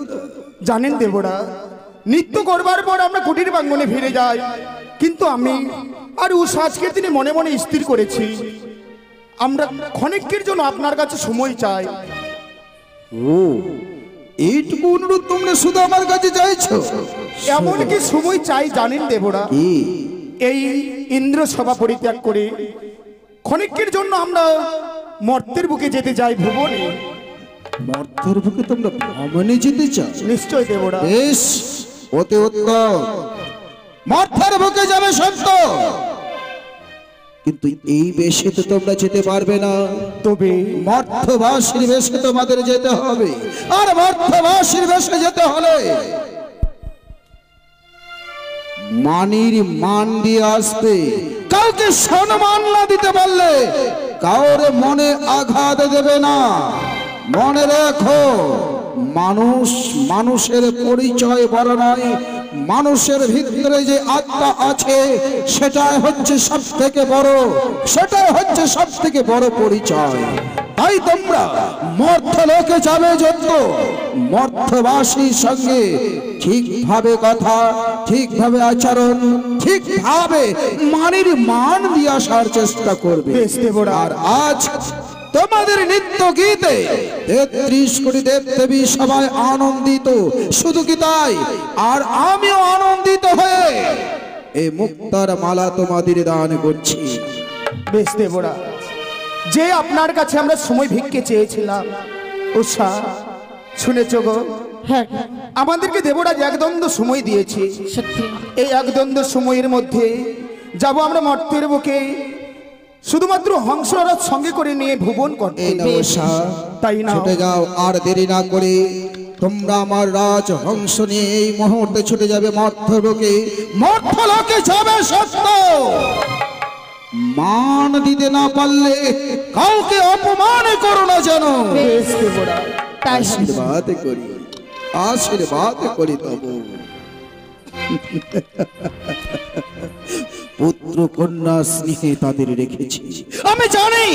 S2: জানেন দেবরা, নৃত্য করবার পর আমরা কুটির প্রাঙ্গণে ফিরে যাই, কিন্তু আমি আর আজকের দিনে মনে মনে স্থির করেছি আমরা ক্ষণিকের জন্য আপনার কাছে সময় চাই।
S3: ও, এইটুকু অনুরোধ তোমরা শুধু আমার কাছে চাইছো?
S2: এমন কি সময় চাই জানেন দেবরা,
S3: কি?
S2: এই ইন্দ্র সভা পরিত্যাগ করে ক্ষণিকের জন্য আমরা মর্তের বুকে যেতে যাই ভুবনে।
S3: মর্তের বুকে তোমরা ভ্রমণে যেতে চাও?
S2: নিশ্চয় দেবরা।
S3: বেশ, অতি উত্তম। মর্তের বুকে যাবে সত্য, কিন্তু এই বেশে তো তোমরা যেতে পারবে না।
S2: তবে
S3: মর্তবাসীর বেশে তোমাদের যেতে হবে, আর মর্তবাসীর বেশে যেতে হলে মানির মান দিয়ে আসবে। কাউকে সম্মান না দিতে পারলে কাউরে মনে আঘাত দেবে না। মনে রেখো, মানুষ মানুষের পরিচয় বড় নয়, মানুষের ভিতরে যে আত্মা আছে সেটাই হচ্ছে সব থেকে বড়, সেটাই হচ্ছে সব থেকে বড় পরিচয়। তাই তোমরা মর্ত্যলোকে যাবে যত মর্ত্যবাসীর সঙ্গে ঠিকভাবে কথা, ঠিকভাবে আচরণ, ঠিকভাবে মানের মান দিয়ে আসার চেষ্টা করবে।
S2: বেশ দেবরা।
S3: আর আজ তোমাদের নৃত্য গীতে 33 কোটি দেব দেবী সবাই আনন্দিত, শুধু কি তাই, আর আমিও আনন্দিত হয়ে এই মুক্তার মালা তোমাদের দান করছি।
S2: বেশ দেবরা, যে আপনার কাছে আমরা সময় ভিক্ষে চেয়েছিলাম, উষা শুনেছ গো,
S1: হ্যাঁ
S2: আমাদেরকে দেবরাজ একদণ্ড সময় দিয়েছে।
S1: সত্যি
S2: এই একদণ্ড সময়ের মধ্যে যাব আমরা মর্তের বুকে, শুধুমাত্র হংসরাজ সঙ্গে করে নিয়ে ভুবন করতে।
S3: এই নাও উষা,
S2: তাই না?
S3: ছুটে যাও, আর দেরি না করে তোমরা আমার রাজ হংস নিয়ে এই মুহূর্তে ছুটে যাবে মর্ত্যলোকে। মর্ত্যলোকে যাবে সত্য, মান দিতে না পারলে কাউকে অপমান করো না যেন।
S2: বেশ দেবরা,
S1: তাই
S3: আশীর্বাদ করি, আশীর্বাদ করি তবু। পুত্র কন্যা স্নেহে তাদের রেখেছি, আমি জানি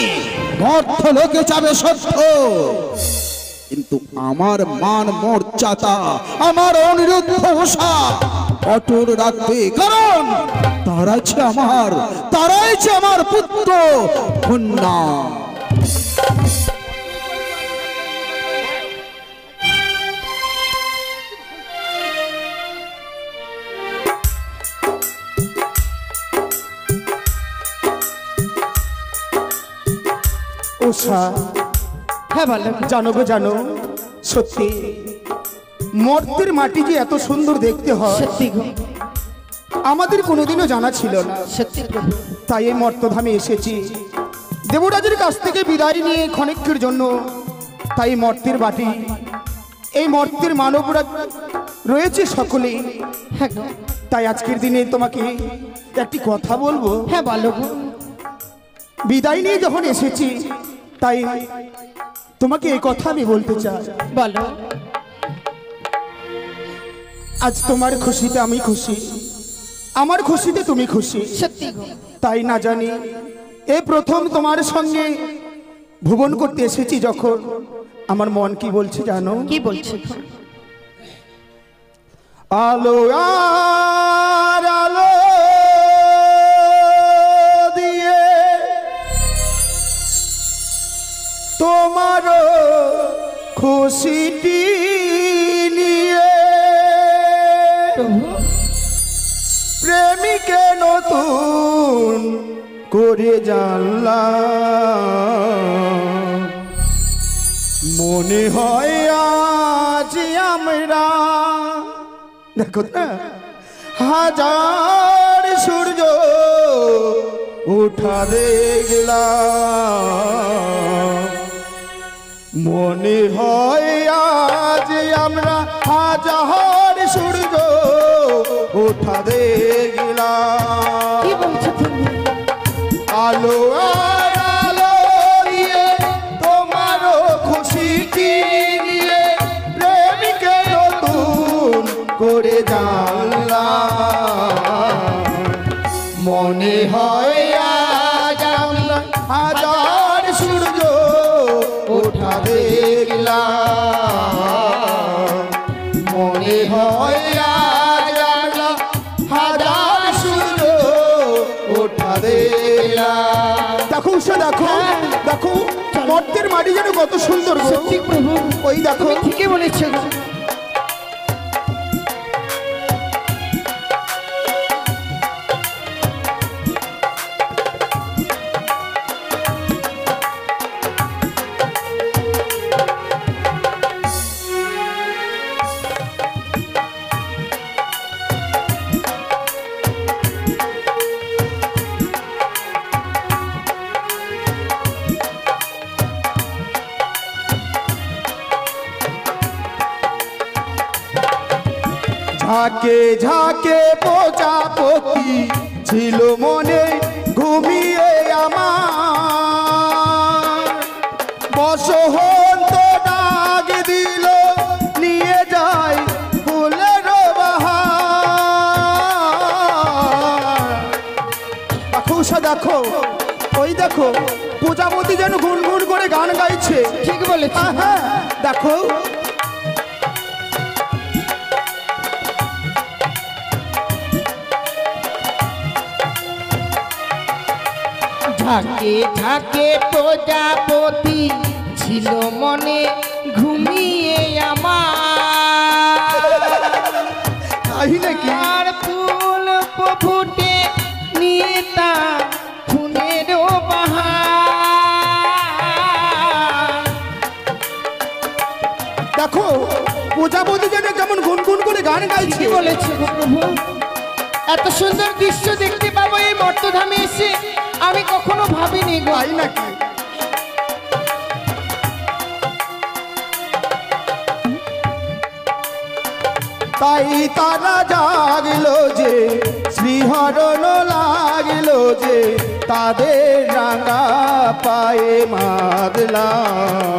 S3: মর্ত্যলোকে যাবে সত্য, কিন্তু আমার মান মর্যাদা, আমার অনিরুদ্ধ উষা অটুট রাখবে, কারণ তারাই যে আমার পুত্র কন্যা।
S2: উষা,
S4: হ্যাঁ বলো
S2: জানো গো জানো, সত্যি মর্তের মাটি যে এত সুন্দর দেখতে হয়
S4: সত্যি গো,
S2: আমাদের কোনোদিনও জানা ছিল না।
S4: সত্যি প্রভু।
S2: তাই এই মর্তধামে এসেছি দেবরাজের কাছ থেকে বিদায় নিয়ে ক্ষণিকের জন্য। তাই মর্তের বাটি, এই মর্তের মানবরা রয়েছে সকলেই।
S4: হ্যাঁ গো,
S2: তাই আজকের দিনে তোমাকে একটি কথা বলবো।
S4: হ্যাঁ বলো গো।
S2: বিদায় নিয়ে যখন এসেছি তাই তোমাকে এই কথা আমি বলতে চাই।
S4: বলো।
S2: আজ তোমার খুশিতে আমি খুশি, আমার খুশিতে তুমি খুশি।
S4: সত্যি গো,
S2: তাই না জানি এই প্রথম তোমার সঙ্গে ভুবন করতে এসেছি যখন, আমার মন কি বলছে জানো?
S4: কি বলছে গো?
S2: আলো আর আলো দিয়ে তোমার খুশিটি নিয়ে প্রেমিকে নতুন করে জানলাম, মনে হয় আজ আমরা, দেখো না, হাজার সূর্য উঠা দেখলাম, মনে হয় আজ আমরা হাজার সূর্য উঠা দেখলাম।
S4: কি বলছো তুমি?
S2: আলো আর আলো দিয়ে তোমার খুশিটি নিয়ে প্রেমিকে নতুন করে জানলাম, মনে হয় আজ আমরা হাজার সূর্য ওঠা দেখলাম, মনে হয় আজ আমরা হাজার সূর্য ওঠা দেখলাম। দেখো উষা, দেখো দেখো মর্তের মাটি যেন কত সুন্দর গো।
S4: সত্যি প্রভু,
S2: ওই দেখো,
S4: তুমি ঠিকই বলেছো গো।
S2: ঝাঁকে ঝাঁকে প্রজাপতি ছিল মনে ঘুমিয়ে আমার, বসন্ত ডাক দিল নিয়ে যায় ফুলের বাহার। দেখো উষা, দেখো ওই দেখো প্রজাপতি যেন গুনগুন করে গান গাইছে।
S4: ঠিক বলেছো।
S2: হ্যাঁ দেখো,
S1: ঝাঁকে ঝাঁকে প্রজাপতি ছিল মনে ঘুমিয়ে আমার,
S2: তাই নাকি?
S1: আর ফুল ফুটে নিয়ে তা ফুলের বাহার।
S2: দেখো প্রজাপতি যেন কেমন গুনগুন করে গান গাইছে।
S1: কি বলেছে গো প্রভু? এত সুন্দর দৃশ্য দেখতে পাবো এই মর্তধামে এসে আমি কখনো ভাবিনি গো।
S2: তাই নাকি? তাই তারা জাগলো যে, শ্রীহরণ লাগলো যে, তাদের রাঙা পায়ে মাদলাম,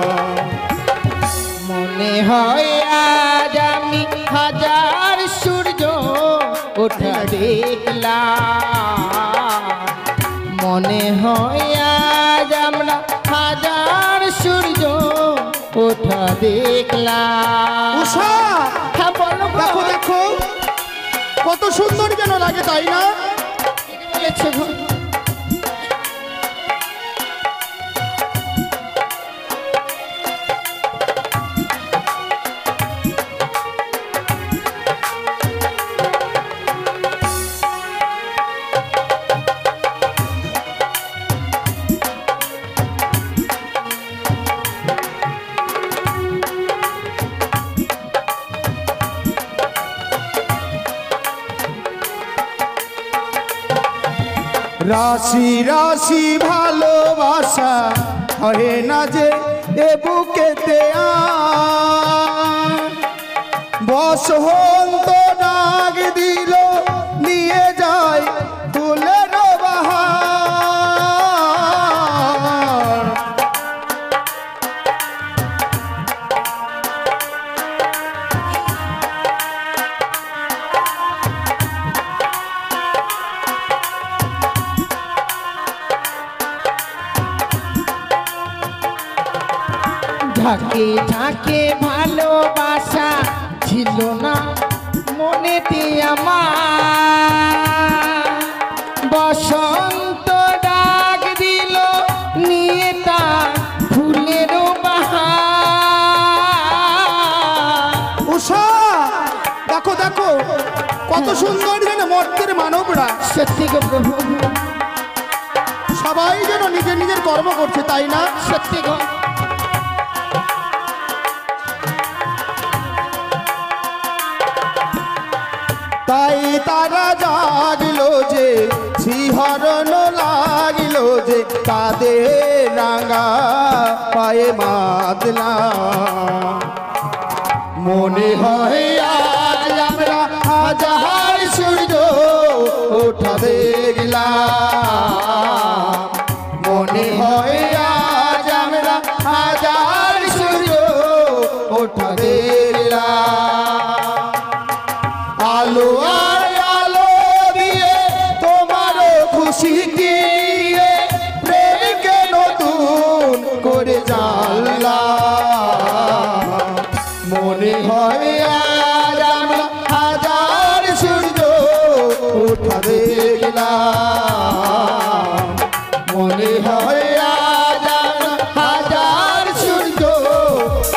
S1: মনে হয় আজ আমি হাজার সূর্য ওঠা দেখলাম, মনে হয় আজ আমরা হাজার সূর্য ওঠা দেখলাম।
S2: উষা,
S1: হ্যাঁ বলো গো।
S2: দেখো দেখো কত সুন্দর যেন লাগে, তাই না?
S1: ঠিক বলেছে গো।
S2: রাশি রাশি ভালোবাসা হয় না যে এ বুকেতে বসন্ত ডাক দিল নিয়ে যায় ফুলের বাহার।
S1: ঝাঁকে ঝাঁকে ভালোবাসা ছিল না মনেতে আমার বসন্ত ডাক দিল নিয়ে তার ফুলের বাহার।
S2: উষা দেখো দেখো কত সুন্দর যেন মর্তের মানবরা,
S1: সত্যি গো প্রভু,
S2: সবাই যেন নিজের নিজের কর্ম করছে, তাই না?
S1: সত্যি গো।
S2: তাই তারা জাগলো যে শিহরণ লাগিল যে তাদের রাঙা পায়ে মাদলা। মনে হয় আজ আমরা হাজার সূর্য ওঠা দেখলাম। মনে হয় আজ আমরা হাজার সূর্য ওঠা দেখলাম। আলো আর আলো দিয়ে তোমার খুশি দিয়ে প্রেমকে নতুন করে জানলাম। মনে হয় আজ আমরা হাজার সূর্য ওঠা দেখলাম। মনে হয় আজ আমরা হাজার সূর্য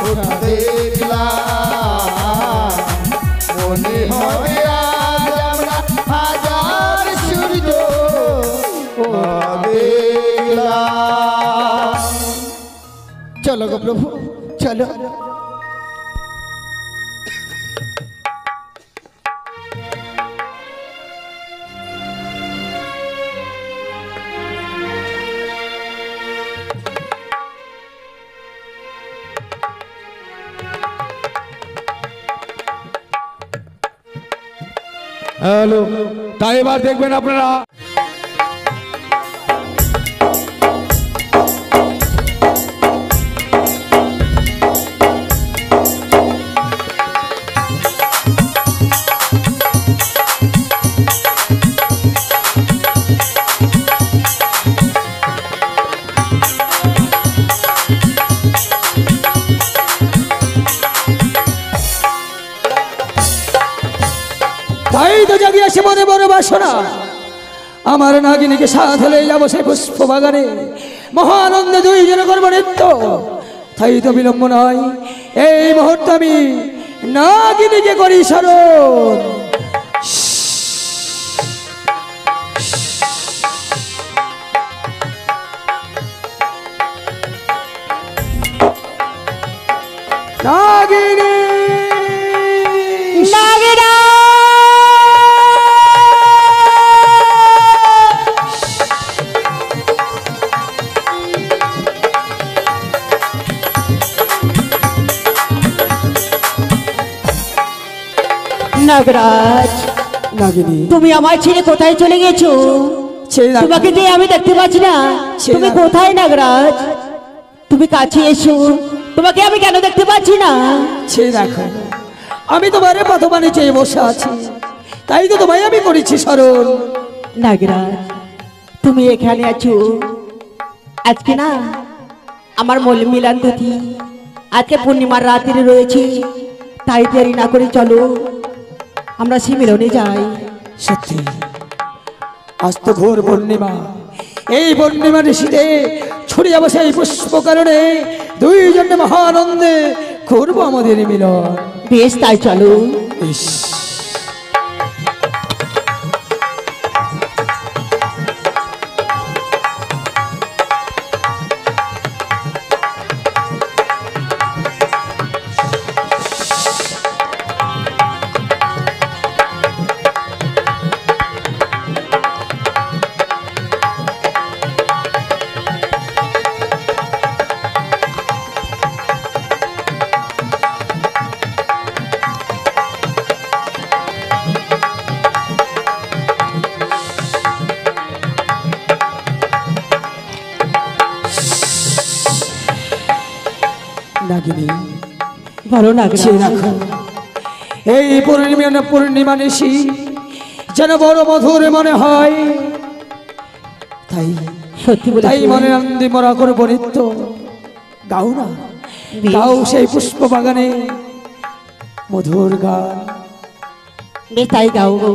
S2: ওঠা দেখলাম। মনে হয় আজ আমরা হাজার সূর্য দেখলাম।
S1: চলো গো প্রভু, চলো।
S7: হ্যালো, তাই এবার দেখবেন আপনারা
S6: তাই তো জাগিয়েছে মনে বড় বাসনা, আমার নাগিনীকে সাথ হলে যাবো সেই পুষ্প বাগানে, মহানন্দে দুইজন করবো নৃত্য। তাই তো বিলম্ব নয়, এই মুহূর্তে আমি নাগিনীকে করি স্মরণ। নাগিনী
S4: নাগিরা নাগরাজ,
S6: নাগিনী
S4: তুমি আমার ছেড়ে কোথায় চলে গেছো?
S6: ছেড়ে রাখো।
S4: তোমাকে যে আমি দেখতে পাচ্ছি না,
S6: ছেড়ে
S4: তুমি
S6: রাখো।
S4: কোথায় নাগরাজ? তুমি কাছে এসো, তোমাকে আমি কেন দেখতে পাচ্ছি না?
S6: ছেড়ে রাখো, আমি তোমার পথবানে চেয়ে বসে আছি, তাই তো তোমায় আমি করেছি স্মরণ।
S4: নাগরাজ, তুমি এখানে আছো, আজকে না আমার মিলান তিথি, আজকে পূর্ণিমার রাত্রি রয়েছে, তাই দেরি না করে চলো আমরা সে মিলনে যাই।
S6: সত্যি আজ তো ঘোর পূর্ণিমা, এই পূর্ণিমা ঋষিতে ছড়িয়ে বসে এই পুষ্প কারণে দুইজনে মহানন্দে করবো আমাদের মিলন।
S4: বেশ, তাই চলো।
S6: ইস, নাগিনী
S4: বলো না
S6: সে রাখো এই পূর্ণিমা নিশি যেন বড় মধুর মনে হয়, তাই
S4: সত্যি বলে
S6: তাই মনে আনন্দি মরা করে বনিত্য গাও না, গাও সেই পুষ্প বাগানে মধুর গান।
S4: বেশ তাই গাও গো।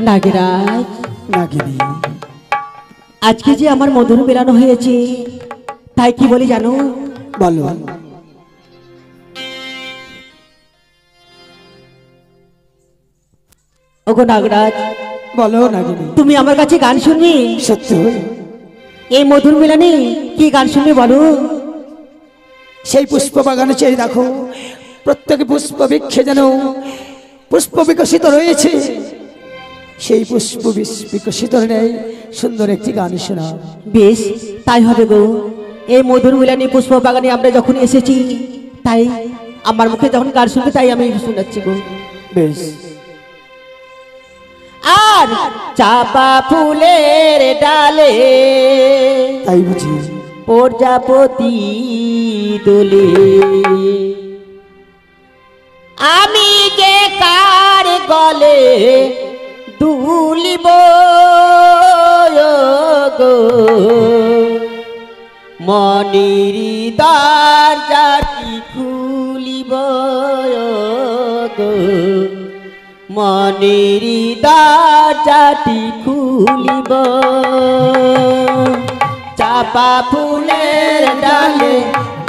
S4: নাগরাজ,
S6: নাগিনী
S4: আজকে যে আমার মধুর বেলানো হয়েছে, তাই কি বলি জানো?
S6: বলো।
S4: ওগো নাগরাজ,
S6: বলো নাগিনী।
S4: তুমি আমার কাছে গান শুনবে?
S6: সত্যি
S4: এই মধুর মিলনে কি গান শুনবে বলো?
S6: সেই পুষ্প বাগানে চেয়ে দেখো, প্রত্যেক পুষ্প বৃক্ষে যেন পুষ্প বিকশিত রয়েছে, সেই পুষ্প বিকশিত নেই সুন্দর একটি গান শোনা।
S4: বেশ তাই হবে গো। এই মধুর মিলনে পুষ্প বাগানে আমরা যখন এসেছি, তাই আমার মুখে যখন গান শুনবে তাই আমি শোনাচ্ছি গো।
S6: বেশ।
S4: আর চাপা ফুলের ডালে
S6: তাই বুঝি
S4: প্রজাপতি দোলে, আমি যে কার গলে দুলিব গো, মনির দরজাটি খুলিব গো, মনির দরজাটি খুলিব। চাপা ফুলের ডালে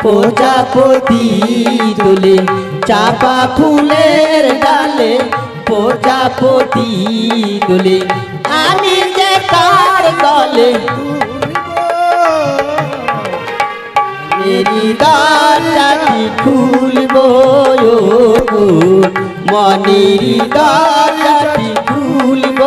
S4: প্রজাপতি দোলে, চাপা ফুলের ডালে প্রজাপতি দোলে, আমি যে কার গলে মেরি দরজাটি খুলব গো, মনির দরজাটি খুলব।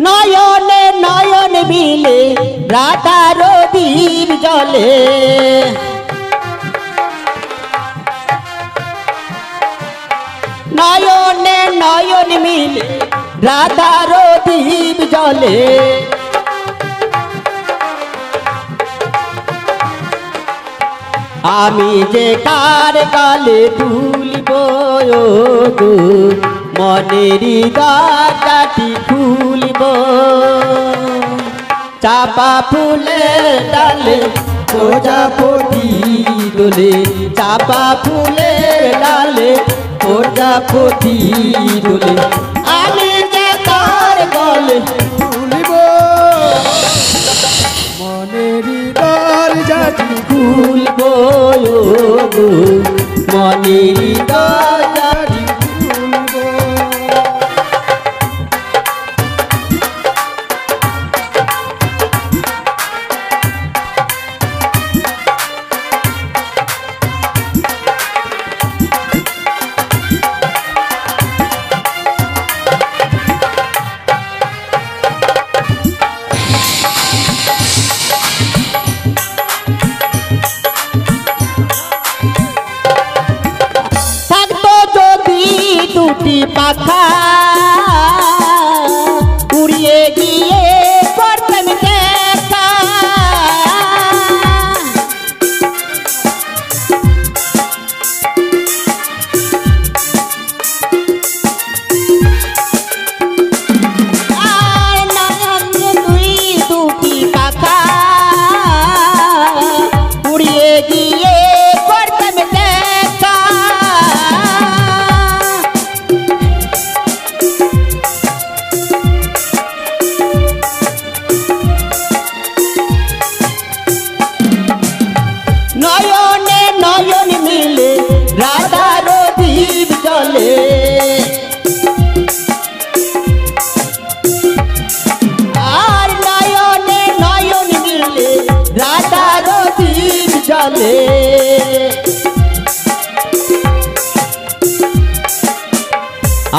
S4: নয়নে নয়ন মিলে রাধার দীপ জলে, নয়নে নয়ন মিলে রাধার দীপ জলে, আমি যে কার গালে তুলিব গো, মনের দরজাটি খুলিব। চাপা ফুলের ডালে প্রজাপতি দোলে, চাপা ফুলের ডালে প্রজাপতি দোলে, আমি যে কার গলে
S6: তুলিব মনের দরজাটি
S4: খুলব গো, মনের দরজাটি
S6: খুলব।
S4: পাখা উড়িয়ে গিয়ে করতেন দেখা, আর নয়ন দুটি পাখা উড়িয়ে গিয়ে করতেন ডালে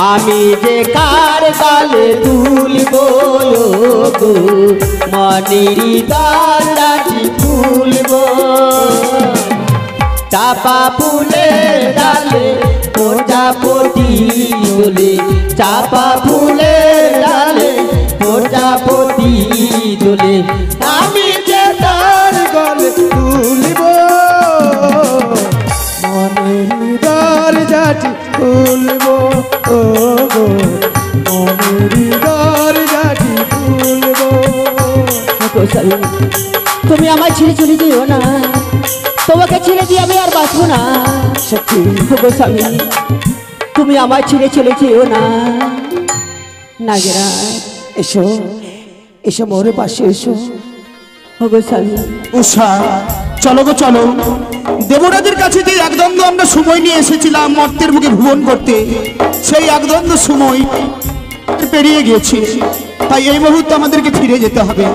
S4: আমি যে কার গালে তুলব গো মনের ডালটি তুলব চাপা ফুলের ডালে প্রজাপতি দোলে চাপা ফুলের ডালে প্রজাপতি দোলে আমি যে তার
S6: গলে তুলিব মনের দরজাটি খুলব ও গো মনের দরজাটি খুলব।
S4: তুমি আমার ছেড়ে চলে যেও না, তোমাকে ছেড়ে দিয়ে আমি আর বাঁচবো না।
S6: সত্যি
S4: গোস্বামী তুমি আমার ছেড়ে চলে যেও না। নাগেরা
S6: এসো এসো মোরে পাশে এসো।
S4: গোস্বামী
S2: উষা চলো গো চলো, দেবরাজের কাছে যে একদণ্ড আমরা সময় নিয়ে এসেছিলাম মর্তের বুকে ভুবন করতে, সেই একদণ্ড সময় পেরিয়ে গেছে, তাই এই মুহূর্তে আমাদেরকে ফিরে যেতে হবে।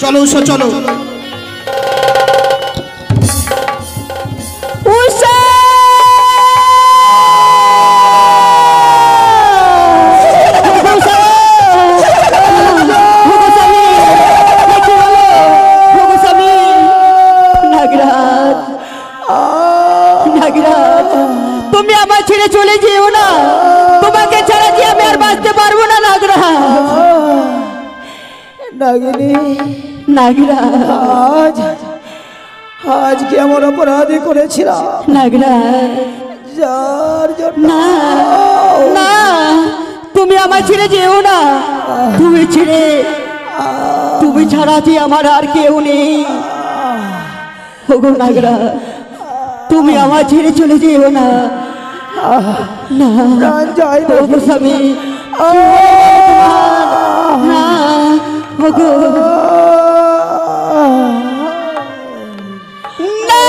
S2: চলো উষা চলো।
S4: উষা তুমি আমার ছেড়ে চলে যেও না, তোমাকে ছাড়া যে আমি আর বাঁচতে পারবো না। নাগরাজ
S6: নাগিনী
S4: নাগরাজ
S6: আজ আজ কি এমন অপরাধী করেছিলাম
S4: নাগরাজ
S6: যার জন্য
S4: না না তুমি আমার ছেড়ে যেও না, তুমি ছাড়া যে আমার আর কেউ নেই। ওগো নাগরাজ তুমি আমার ছেড়ে চলে যেও না। না
S6: প্রাণ যায় না।
S4: ওগো স্বামী না ওগো না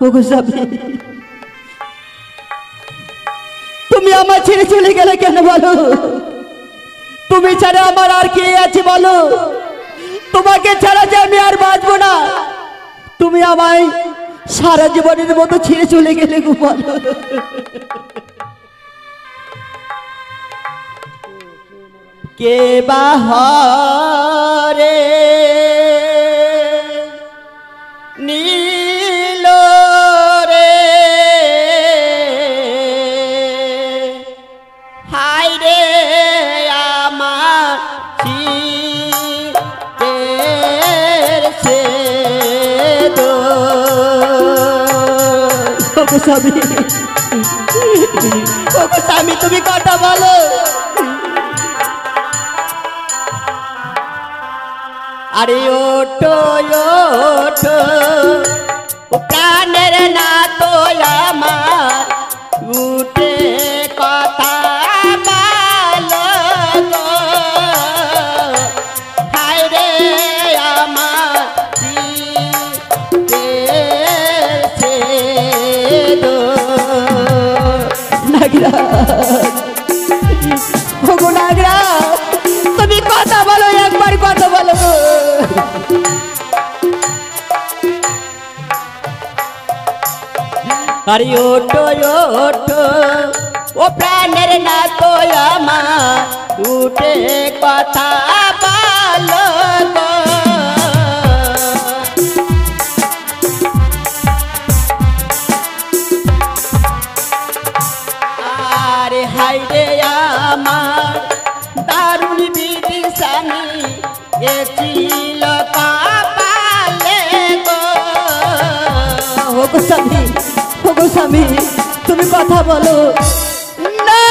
S4: ওগো স্বামী তুমি আমার ছেড়ে চলে গেলে কেন বলো? তুমি ছাড়া আমার আর কে আছে বলো? তোমাকে ছাড়া যে আমি আর বাঁচবো না, তুমি আমায় সারা জীবনের মতো ছেড়ে চলে গেলে গো বলো। কে বাহারে নীল রে হায় রে আমার চিতের সে দো স্বামী স্বামী তুমি কথা বলো। আরে ওঠো ওঠো প্রাণের না তো আমার উঠে কথা বলো গো হায় রে আমার নাগরাজ তুমি কথা বলো, একবার কথা বলো গো। আরে ওঠো ওঠো ও প্রাণের না তো আমার উঠে কথা বলো গো। আরে হায় রে আমার দারুণ বিধি স্বামী এ ছিল কপালে গো। ওগো স্বামী ওগো স্বামী তুমি কথা বলো না।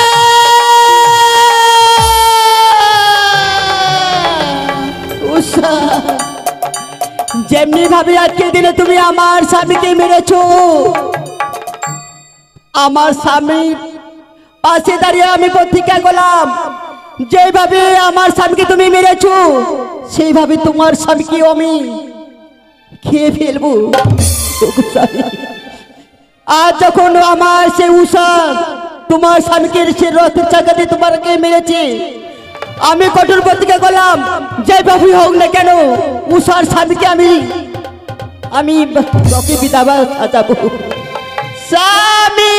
S4: উষা যেমনি ভাবে আজকের দিনে তুমি আমার স্বামীকে মেরেছো, আমার স্বামীর পাশে দাঁড়িয়ে আমি প্রতিজ্ঞা করলাম, যেভাবে আমার স্বামীকে তুমি মেরেছো সেইভাবে তোমার স্বামীকেও আমি খেয়ে ফেলবো। আর যখন আমার সে উষা তোমার স্বামীকে সে রথের চাকাতে তোমাকে মেরেছে, আমি কঠোর প্রতিজ্ঞা করলাম, যেভাবে হোক না কেন উষার স্বামীকে আমি রকে বিধাবা সাজাবো। স্বামী